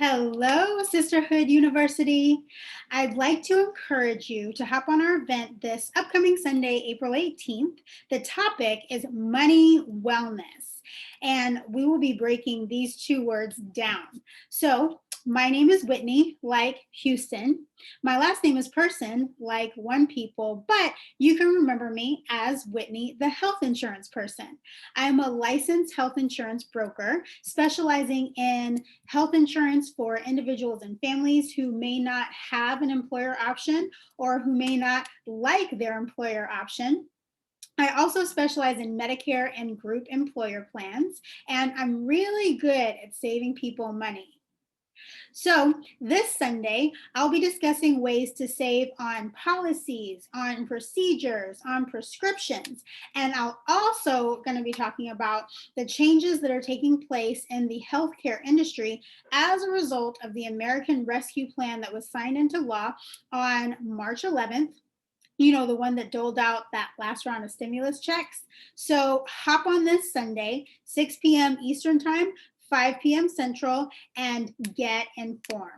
Hello, Sisterhood University. I'd like to encourage you to hop on our event this upcoming Sunday, April 18th. The topic is money wellness, and we will be breaking these two words down. So, my name is Whitney, like Houston. My last name is Person, like one people, but you can remember me as Whitney, the health insurance person. I'm a licensed health insurance broker specializing in health insurance for individuals and families who may not have an employer option or who may not like their employer option. I also specialize in Medicare and group employer plans, and I'm really good at saving people money. So, this Sunday, I'll be discussing ways to save on policies, on procedures, on prescriptions, and I'll also going to be talking about the changes that are taking place in the healthcare industry as a result of the American Rescue Plan that was signed into law on March 11th. You know, the one that doled out that last round of stimulus checks. So hop on this Sunday, 6 p.m. Eastern Time, 5 p.m. Central, and get informed.